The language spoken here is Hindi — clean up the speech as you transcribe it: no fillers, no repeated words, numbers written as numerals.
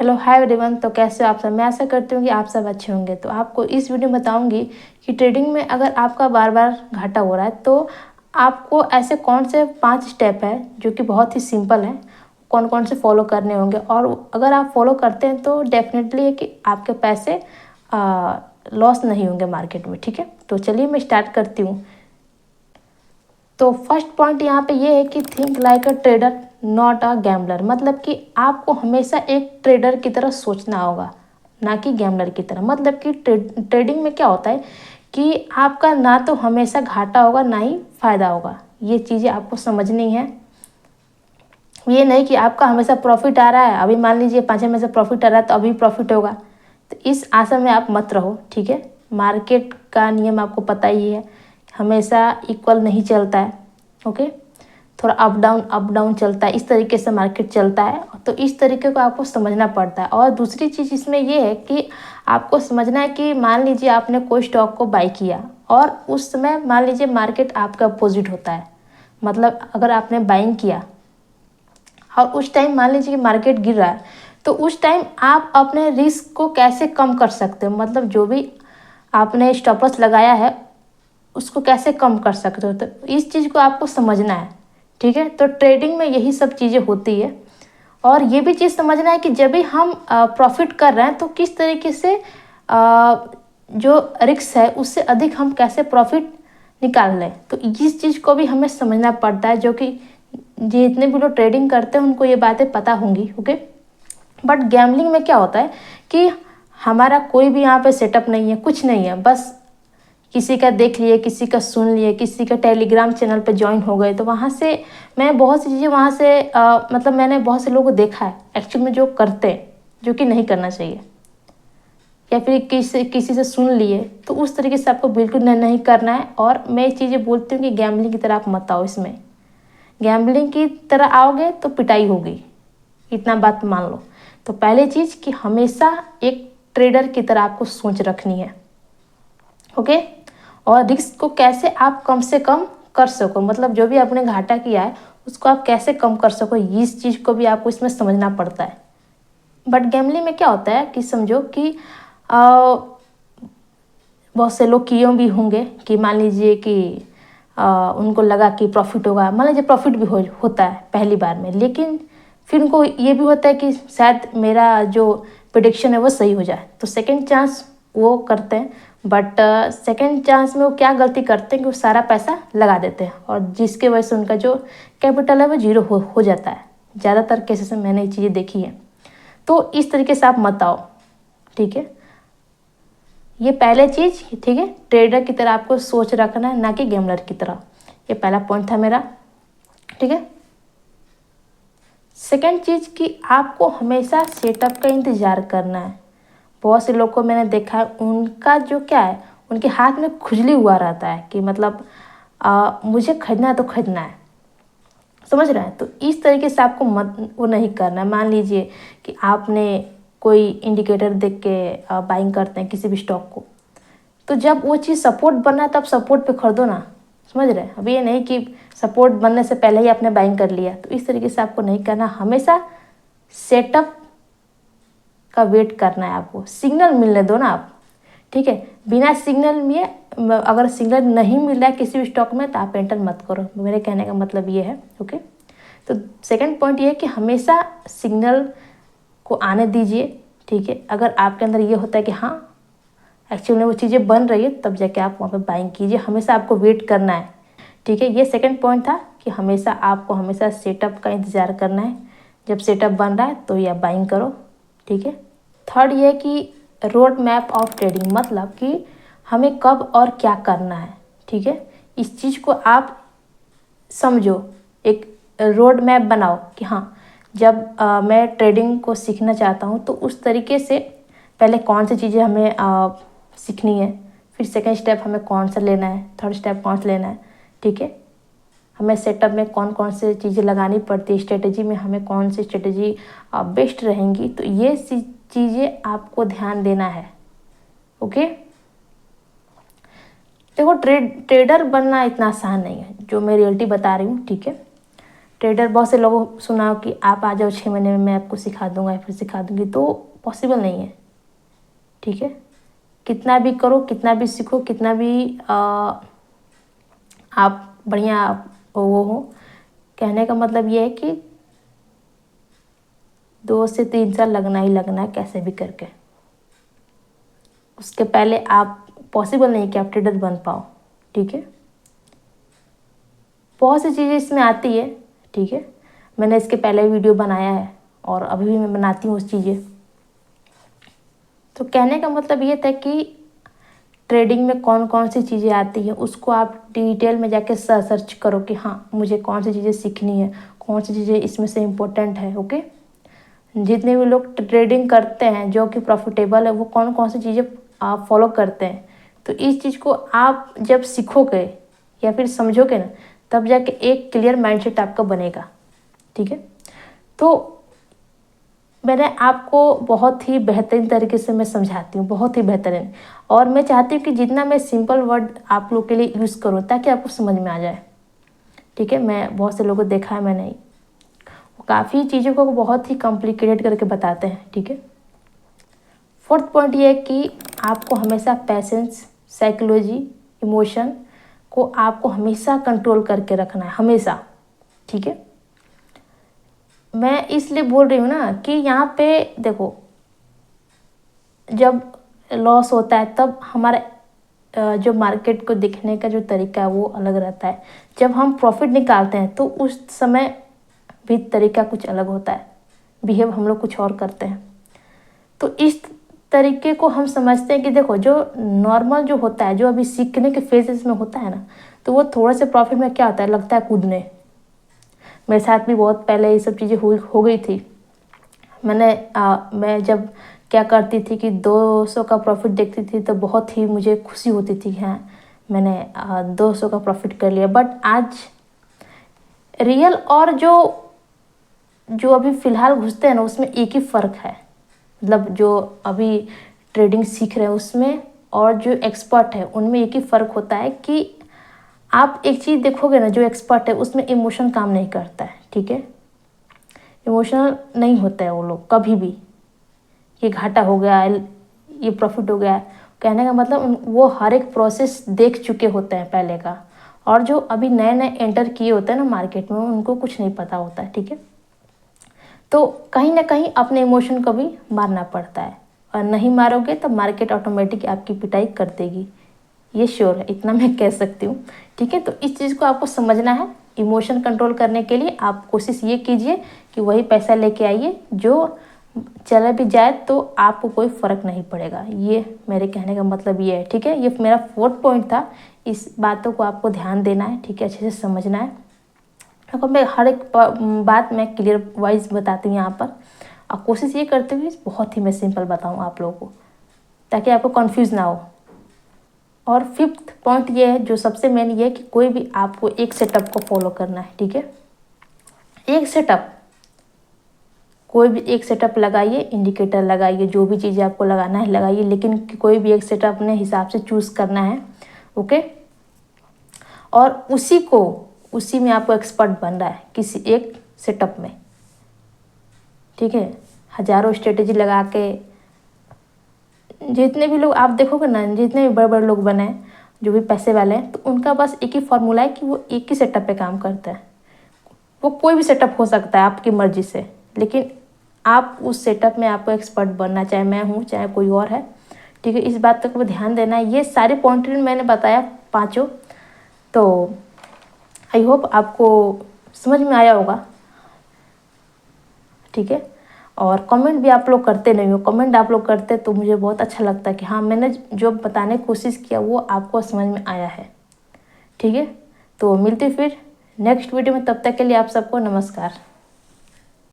Hello hi everyone. तो कैसे हो आप सब? मैं आशा करती हूँ कि आप सब अच्छे होंगे। तो आपको इस वीडियो में बताऊंगी कि ट्रेडिंग में अगर आपका बार बार घाटा हो रहा है तो आपको ऐसे कौन से 5 स्टेप है जो कि बहुत ही सिंपल है, कौन कौन से फॉलो करने होंगे। और अगर आप फॉलो करते हैं तो डेफिनेटली है कि आपके पैसे लॉस नहीं होंगे मार्केट में। ठीक है, तो चलिए मैं स्टार्ट करती हूँ। तो फर्स्ट पॉइंट यहाँ पे ये है कि think like a trader not a gambler. मतलब कि आपको हमेशा एक ट्रेडर की तरह सोचना होगा, ना कि गैम्बलर की तरह। मतलब कि ट्रेडिंग में क्या होता है कि आपका ना तो हमेशा घाटा होगा ना ही फायदा होगा। ये चीज़ें आपको समझनी है। ये नहीं कि आपका हमेशा प्रॉफिट आ रहा है, अभी मान लीजिए 5 में से प्रॉफिट आ रहा है तो अभी प्रॉफिट होगा, तो इस आशा में आप मत रहो। ठीक है, मार्केट का नियम आपको पता ही है, हमेशा इक्वल नहीं चलता है। ओके, थोड़ा अप डाउन चलता है, इस तरीके से मार्केट चलता है। तो इस तरीके को आपको समझना पड़ता है। और दूसरी चीज़ इसमें ये है कि आपको समझना है कि मान लीजिए आपने कोई स्टॉक को बाई किया और उस समय मान लीजिए मार्केट आपका अपोजिट होता है। मतलब अगर आपने बाइंग किया और उस टाइम मान लीजिए कि मार्केट गिर रहा है, तो उस टाइम आप अपने रिस्क को कैसे कम कर सकते हो। मतलब जो भी आपने स्टॉप लॉस लगाया है उसको कैसे कम कर सकते हो, तो इस चीज़ को आपको समझना है। ठीक है, तो ट्रेडिंग में यही सब चीज़ें होती है। और ये भी चीज़ समझना है कि जब भी हम प्रॉफिट कर रहे हैं तो किस तरीके से जो रिस्क है उससे अधिक हम कैसे प्रॉफिट निकाल लें। तो इस चीज़ को भी हमें समझना पड़ता है, जो कि जितने भी लोग ट्रेडिंग करते हैं उनको ये बातें पता होंगी। ओके, बट गैम्बलिंग में क्या होता है कि हमारा कोई भी यहाँ पे सेटअप नहीं है, कुछ नहीं है, बस किसी का देख लिए, किसी का सुन लिए, किसी का टेलीग्राम चैनल पे ज्वाइन हो गए। तो वहाँ से मैं बहुत सी चीज़ें वहाँ से मतलब मैंने बहुत से लोगों को देखा है एक्चुअल में जो करते हैं, जो कि नहीं करना चाहिए। या फिर किसी से सुन लिए, तो उस तरीके से आपको बिल्कुल नहीं करना है। और मैं ये चीज़ें बोलती हूँ कि गैम्बलिंग की तरह आप मत आओ। इसमें गैम्बलिंग की तरह आओगे तो पिटाई होगी, इतना बात मान लो। तो पहले चीज़ कि हमेशा एक ट्रेडर की तरह आपको सोच रखनी है। ओके, और रिस्क को कैसे आप कम से कम कर सको, मतलब जो भी आपने घाटा किया है उसको आप कैसे कम कर सको, इस चीज़ को भी आपको इसमें समझना पड़ता है। बट गैम्बलिंग में क्या होता है कि समझो कि बहुत से लोग किए भी होंगे कि मान लीजिए कि उनको लगा कि प्रॉफिट होगा, मान लीजिए प्रॉफिट भी होता है पहली बार में, लेकिन फिर उनको ये भी होता है कि शायद मेरा जो प्रेडिक्शन है वो सही हो जाए, तो सेकंड चांस वो करते हैं। बट सेकंड चांस में वो क्या गलती करते हैं कि वो सारा पैसा लगा देते हैं, और जिसके वजह से उनका जो कैपिटल है वो जीरो हो जाता है। ज़्यादातर केसेस में मैंने ये चीज़ें देखी हैं। तो इस तरीके से आप मत आओ। ठीक है, ये पहले चीज़। ठीक है, ट्रेडर की तरह आपको सोच रखना है, ना कि गैम्बलर की तरह। ये पहला पॉइंट था मेरा। ठीक है, सेकंड चीज़ कि आपको हमेशा सेटअप का इंतज़ार करना है। बहुत से लोग को मैंने देखा है, उनका जो क्या है, उनके हाथ में खुजली हुआ रहता है कि मतलब मुझे खरीदना है तो खरीदना है, समझ रहे हैं। तो इस तरीके से आपको मत वो नहीं करना है। मान लीजिए कि आपने कोई इंडिकेटर देख के बाइंग करते हैं किसी भी स्टॉक को, तो जब वो चीज़ सपोर्ट बनना है तब सपोर्ट पे खरीदो ना, समझ रहे हैं। अभी ये नहीं कि सपोर्ट बनने से पहले ही आपने बाइंग कर लिया, तो इस तरीके से आपको नहीं करना। हमेशा सेटअप का वेट करना है, आपको सिग्नल मिलने दो ना आप। ठीक है, बिना सिग्नल में अगर सिग्नल नहीं मिल रहा है किसी भी स्टॉक में तो आप एंटर मत करो। मेरे कहने का मतलब ये है। ओके, तो सेकंड पॉइंट ये है कि हमेशा सिग्नल को आने दीजिए। ठीक है, अगर आपके अंदर ये होता है कि हाँ एक्चुअली में वो चीज़ें बन रही है, तब जाके आप वहाँ पे बाइंग कीजिए। हमेशा आपको वेट करना है। ठीक है, ये सेकंड पॉइंट था कि हमेशा आपको हमेशा सेटअप का इंतज़ार करना है। जब सेटअप बन रहा है तो या बाइंग करो। ठीक है, थर्ड ये कि रोड मैप ऑफ ट्रेडिंग, मतलब कि हमें कब और क्या करना है। ठीक है, इस चीज़ को आप समझो, एक रोड मैप बनाओ कि हाँ जब मैं ट्रेडिंग को सीखना चाहता हूँ तो उस तरीके से पहले कौन सी चीज़ें हमें सीखनी है, फिर सेकंड स्टेप हमें कौन सा लेना है, थर्ड स्टेप कौन सा लेना है। ठीक है, हमें सेटअप में कौन कौन से चीज़ें लगानी पड़ती है, स्ट्रेटजी में हमें कौन सी स्ट्रेटजी बेस्ट रहेंगी। तो ये चीज़ें आपको ध्यान देना है। ओके, देखो ट्रेडर बनना इतना आसान नहीं है, जो मैं रियलिटी बता रही हूँ। ठीक है, ट्रेडर बहुत से लोगों को सुना हो कि आप आ जाओ 6 महीने में मैं आपको सिखा दूंगा या फिर सिखा दूंगी, तो पॉसिबल नहीं है। ठीक है, कितना भी करो, कितना भी सीखो, कितना भी आप बढ़िया वो हो, कहने का मतलब ये है कि 2 से 3 साल लगना ही लगना है कैसे भी करके। उसके पहले आप पॉसिबल नहीं कि आप ट्रेडर बन पाओ। ठीक है, बहुत सी चीज़ें इसमें आती है। ठीक है, मैंने इसके पहले वीडियो बनाया है और अभी भी मैं बनाती हूँ उस चीज़ें। तो कहने का मतलब ये था कि ट्रेडिंग में कौन कौन सी चीज़ें आती हैं उसको आप डिटेल में जाके सर्च करो कि हाँ मुझे कौन सी चीज़ें सीखनी है, कौन सी चीज़ें इसमें से इम्पोर्टेंट है। ओके, जितने भी लोग ट्रेडिंग करते हैं जो कि प्रॉफिटेबल है वो कौन कौन सी चीज़ें आप फॉलो करते हैं, तो इस चीज़ को आप जब सीखोगे या फिर समझोगे ना, तब जाके एक क्लियर माइंडसेट आपका बनेगा। ठीक है, तो मैंने आपको बहुत ही बेहतरीन तरीके से मैं समझाती हूँ, बहुत ही बेहतरीन, और मैं चाहती हूँ कि जितना मैं सिंपल वर्ड आप लोग के लिए यूज़ करूँ ताकि आपको समझ में आ जाए। ठीक है, मैं बहुत से लोगों को देखा है मैंने, वो काफ़ी चीज़ों को बहुत ही कॉम्प्लिकेटेड करके बताते हैं। ठीक है, फोर्थ पॉइंट ये है कि आपको हमेशा पैसेंस, साइकोलॉजी, इमोशन को आपको हमेशा कंट्रोल करके रखना है, हमेशा। ठीक है, मैं इसलिए बोल रही हूँ ना कि यहाँ पे देखो, जब लॉस होता है तब हमारा जो मार्केट को देखने का जो तरीका है वो अलग रहता है। जब हम प्रॉफिट निकालते हैं तो उस समय भी तरीका कुछ अलग होता है, बिहेव हम लोग कुछ और करते हैं। तो इस तरीके को हम समझते हैं कि देखो, जो नॉर्मल जो होता है, जो अभी सीखने के फेजेस में होता है ना, तो वो थोड़े से प्रॉफिट में क्या होता है, लगता है कूदने। मेरे साथ भी बहुत पहले ये सब चीज़ें हो गई थी। मैं जब क्या करती थी कि 200 का प्रॉफिट देखती थी तो बहुत ही मुझे खुशी होती थी, हाँ मैंने 200 का प्रॉफिट कर लिया। बट आज रियल और जो अभी फ़िलहाल घुसते हैं ना, उसमें एक ही फ़र्क है। मतलब जो अभी ट्रेडिंग सीख रहे हैं उसमें और जो एक्सपर्ट है उनमें एक ही फ़र्क होता है कि आप एक चीज़ देखोगे ना, जो एक्सपर्ट है उसमें इमोशन काम नहीं करता है। ठीक है, इमोशनल नहीं होता है वो लोग कभी भी, ये घाटा हो गया, ये प्रॉफिट हो गया। कहने का मतलब वो हर एक प्रोसेस देख चुके होते हैं पहले का, और जो अभी नए नए एंटर किए होते हैं ना मार्केट में, उनको कुछ नहीं पता होता है। ठीक है, तो कहीं ना कहीं अपने इमोशन को भी मारना पड़ता है, और नहीं मारोगे तो मार्केट ऑटोमेटिक आपकी पिटाई कर देगी, ये श्योर है, इतना मैं कह सकती हूँ। ठीक है, तो इस चीज़ को आपको समझना है। इमोशन कंट्रोल करने के लिए आप कोशिश ये कीजिए कि वही पैसा लेके आइए, जो चला भी जाए तो आपको कोई फ़र्क नहीं पड़ेगा। ये मेरे कहने का मतलब ये है। ठीक है, ये मेरा फोर्थ पॉइंट था। इस बातों को आपको ध्यान देना है। ठीक है, अच्छे से समझना है। देखो, मैं हर एक बात मैं क्लियर वाइज बताती हूँ यहाँ पर, और कोशिश ये करती हूँ बहुत ही मैं सिंपल बताऊँ आप लोगों को, ताकि आपको कन्फ्यूज़ ना हो। और फिफ्थ पॉइंट ये है, जो सबसे मेन ये है कि कोई भी आपको एक सेटअप को फॉलो करना है। ठीक है, एक सेटअप, कोई भी एक सेटअप लगाइए, इंडिकेटर लगाइए, जो भी चीज़ें आपको लगाना है लगाइए, लेकिन कोई भी एक सेटअप अपने हिसाब से चूज़ करना है। ओके, और उसी में आपको एक्सपर्ट बनना है, किसी एक सेटअप में। ठीक है, हज़ारों स्ट्रेटेजी लगा के, जितने भी लोग आप देखोगे ना, जितने भी बड़े बड़े लोग बने हैं, जो भी पैसे वाले हैं, तो उनका बस एक ही फॉर्मूला है कि वो एक ही सेटअप पे काम करता है। वो कोई भी सेटअप हो सकता है आपकी मर्जी से, लेकिन आप उस सेटअप में आपको एक्सपर्ट बनना, चाहे मैं हूँ चाहे कोई और है। ठीक है, इस बात तक को ध्यान देना है। ये सारे पॉइंट मैंने बताया पांचों, तो आई होप आपको समझ में आया होगा। ठीक है, और कमेंट भी आप लोग करते नहीं हो, कमेंट आप लोग करते तो मुझे बहुत अच्छा लगता है कि हाँ मैंने जो बताने की कोशिश किया वो आपको समझ में आया है। ठीक है, तो मिलते फिर नेक्स्ट वीडियो में, तब तक के लिए आप सबको नमस्कार।